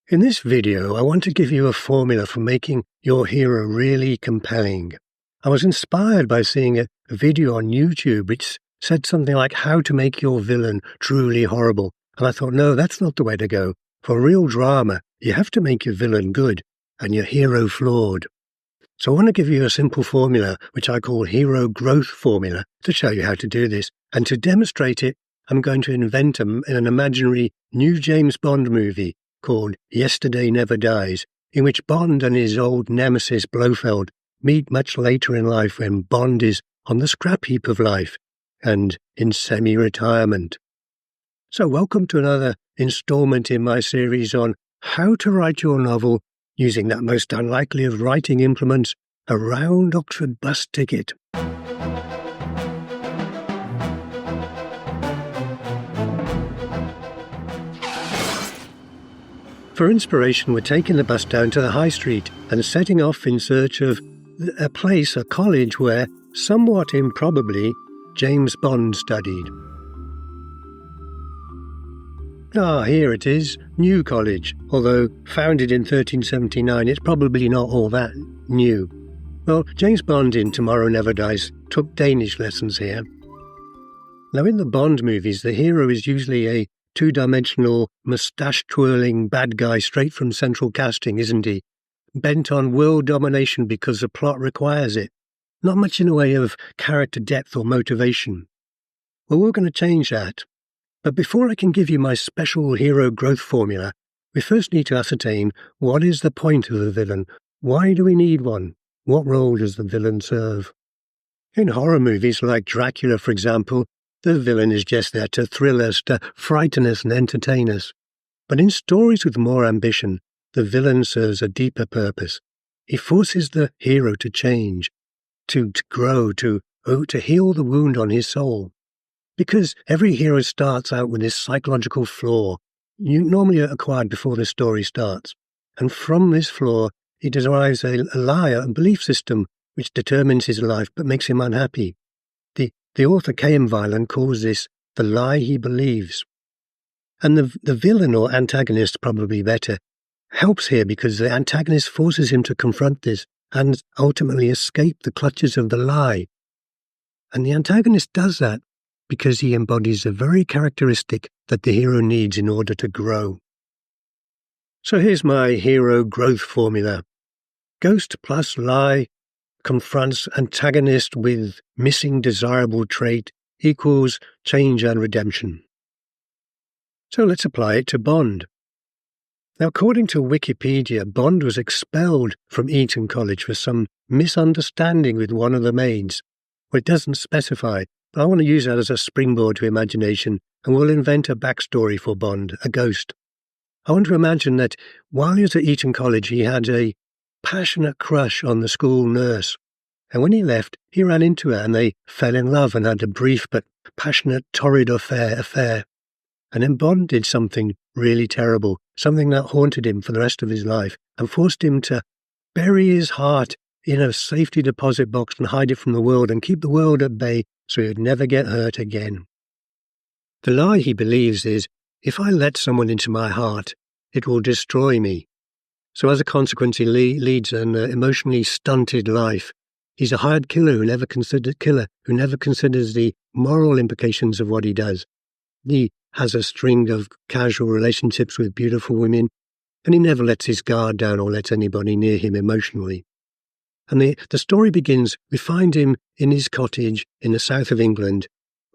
In this video, I want to give you a formula for making your hero really compelling. I was inspired by seeing a video on YouTube which said something like how to make your villain truly horrible. And I thought, no, that's not the way to go. For real drama, you have to make your villain good and your hero flawed. So I want to give you a simple formula, which I call hero growth formula, to show you how to do this. And to demonstrate it, I'm going to invent an imaginary new James Bond movie called Yesterday Never Dies, in which Bond and his old nemesis Blofeld meet much later in life when Bond is on the scrap heap of life and in semi-retirement. So welcome to another installment in my series on how to write your novel using that most unlikely of writing implements, a round Oxford bus ticket. For inspiration, we're taking the bus down to the high street and setting off in search of a place, a college where, somewhat improbably, James Bond studied. Here it is, New College. Although founded in 1379, it's probably not all that new. Well, James Bond in Tomorrow Never Dies took Danish lessons here. Now, in the Bond movies, the hero is usually a two-dimensional, moustache-twirling bad guy straight from central casting, isn't he? Bent on world domination because the plot requires it. Not much in the way of character depth or motivation. Well, we're going to change that. But before I can give you my special hero growth formula, we first need to ascertain what is the point of the villain. Why do we need one? What role does the villain serve? In horror movies like Dracula, for example, the villain is just there to thrill us, to frighten us and entertain us. But in stories with more ambition, the villain serves a deeper purpose. He forces the hero to change, to grow, to heal the wound on his soul. Because every hero starts out with this psychological flaw, normally acquired before the story starts. And from this flaw, he derives a lie, a belief system, which determines his life but makes him unhappy. The author K.M. Weiland calls this the lie he believes. And the villain or antagonist, probably better, helps here because the antagonist forces him to confront this and ultimately escape the clutches of the lie. And the antagonist does that because he embodies the very characteristic that the hero needs in order to grow. So here's my hero growth formula. Ghost plus lie confronts antagonist with missing desirable trait equals change and redemption. So let's apply it to Bond. Now, according to Wikipedia, Bond was expelled from Eton College for some misunderstanding with one of the maids. Well, it doesn't specify, but I want to use that as a springboard to imagination, and we'll invent a backstory for Bond, a ghost. I want to imagine that while he was at Eton College, he had a passionate crush on the school nurse. And when he left, he ran into her and they fell in love and had a brief but passionate, torrid affair. And then Bond did something really terrible, something that haunted him for the rest of his life and forced him to bury his heart in a safety deposit box and hide it from the world and keep the world at bay so he would never get hurt again. The lie he believes is, if I let someone into my heart, it will destroy me. So as a consequence, he leads an emotionally stunted life. He's a hired killer who never considers the moral implications of what he does. He has a string of casual relationships with beautiful women, and he never lets his guard down or lets anybody near him emotionally. And the story begins, we find him in his cottage in the south of England,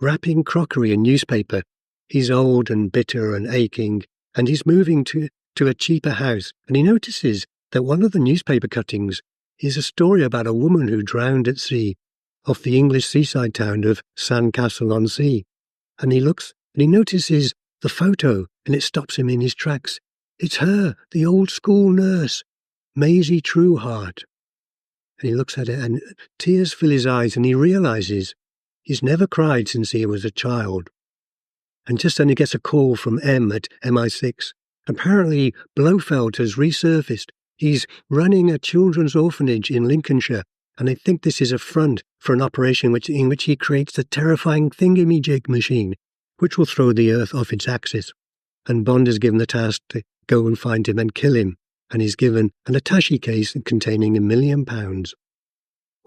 wrapping crockery and newspaper. He's old and bitter and aching, and he's moving to a cheaper house, and he notices that one of the newspaper cuttings is a story about a woman who drowned at sea off the English seaside town of Sandcastle-on-Sea. And he looks and he notices the photo, and it stops him in his tracks. It's her, the old school nurse, Maisie Trueheart. And he looks at it and tears fill his eyes, and he realizes he's never cried since he was a child. And just then he gets a call from M at MI6. Apparently Blofeld has resurfaced. He's running a children's orphanage in Lincolnshire, and they think this is a front for an operation in which he creates the terrifying thingamajig machine, which will throw the Earth off its axis. And Bond is given the task to go and find him and kill him, and he's given an attache case containing £1 million.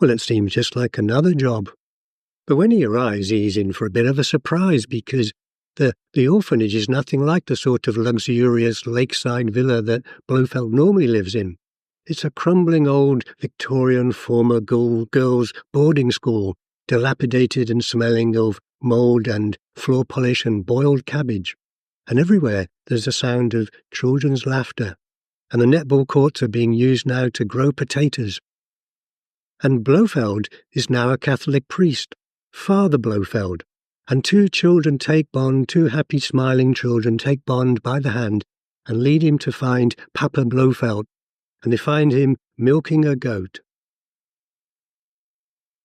Well, it seems just like another job. But when he arrives, he's in for a bit of a surprise because the orphanage is nothing like the sort of luxurious lakeside villa that Blofeld normally lives in. It's a crumbling old Victorian former girls' boarding school, dilapidated and smelling of mould and floor polish and boiled cabbage. And everywhere there's a sound of children's laughter, and the netball courts are being used now to grow potatoes. And Blofeld is now a Catholic priest, Father Blofeld, and two happy smiling children take Bond by the hand and lead him to find Papa Blofeld, and they find him milking a goat.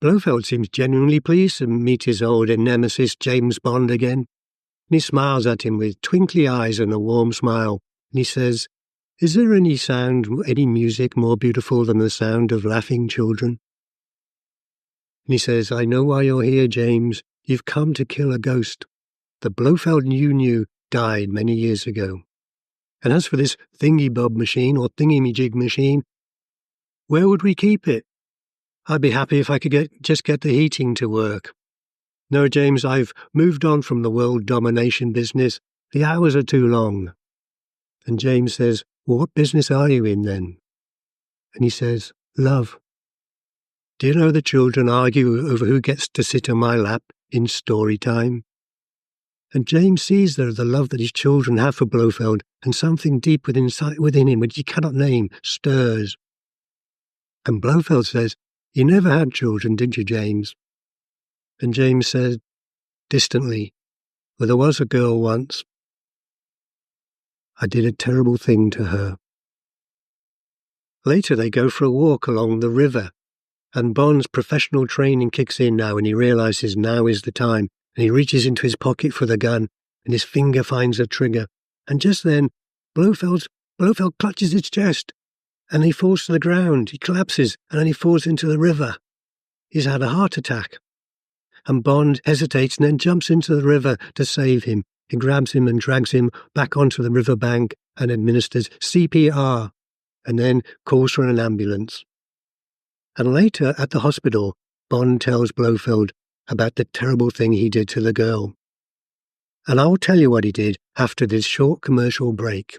Blofeld seems genuinely pleased to meet his old nemesis James Bond again, and he smiles at him with twinkly eyes and a warm smile, and he says, "Is there any sound, any music more beautiful than the sound of laughing children?" And he says, "I know why you're here, James. You've come to kill a ghost. The Blofeld you knew died many years ago. And as for this thingy-bob machine or thingy-me-jig machine, where would we keep it? I'd be happy if I could just get the heating to work. No, James, I've moved on from the world domination business. The hours are too long." And James says, "Well, what business are you in then?" And he says, "Love. Do you know the children argue over who gets to sit on my lap in story time?" And James sees there the love that his children have for Blofeld, and something deep within him which he cannot name stirs. And Blofeld says, "You never had children, did you, James?" And James says, distantly, "Well, there was a girl once. I did a terrible thing to her." Later they go for a walk along the river, and Bond's professional training kicks in now, and he realizes now is the time, and he reaches into his pocket for the gun, and his finger finds a trigger, and just then Blofeld clutches his chest, and he falls to the ground. He collapses, and then he falls into the river. He's had a heart attack. And Bond hesitates and then jumps into the river to save him. He grabs him and drags him back onto the riverbank and administers CPR, and then calls for an ambulance. And later at the hospital, Bond tells Blofeld about the terrible thing he did to the girl. And I'll tell you what he did after this short commercial break.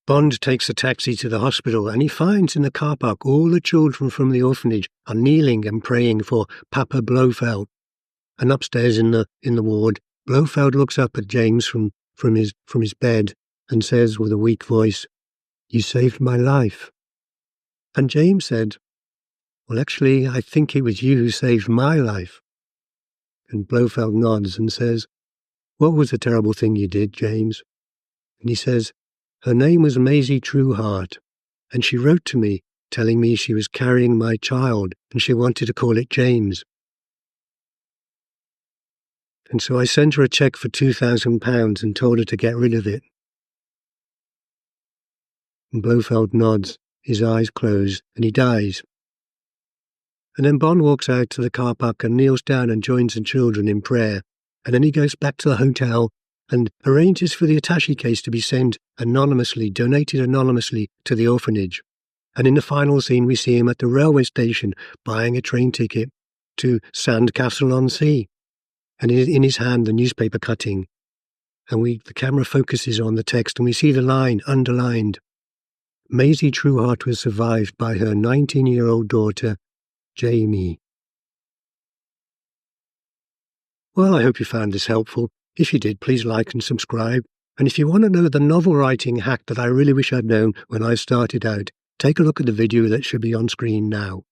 Bond takes a taxi to the hospital, and he finds in the car park all the children from the orphanage are kneeling and praying for Papa Blofeld. And upstairs in the ward, Blofeld looks up at James from his bed and says with a weak voice, "You saved my life." And James said, "Well, actually, I think it was you who saved my life." And Blofeld nods and says, "What was the terrible thing you did, James?" And he says, "Her name was Maisie Trueheart, and she wrote to me telling me she was carrying my child and she wanted to call it James. And so I sent her a cheque for £2,000 and told her to get rid of it." And Blofeld nods, his eyes close, and he dies. And then Bond walks out to the car park and kneels down and joins the children in prayer, and then he goes back to the hotel and arranges for the attaché case to be sent anonymously, donated anonymously to the orphanage. And in the final scene, we see him at the railway station buying a train ticket to Sandcastle-on-Sea, and in his hand the newspaper cutting. And the camera focuses on the text, and we see the line underlined. Maisie Trueheart was survived by her 19-year-old daughter, Jamie. Well, I hope you found this helpful. If you did, please like and subscribe. And if you want to know the novel writing hack that I really wish I'd known when I started out, take a look at the video that should be on screen now.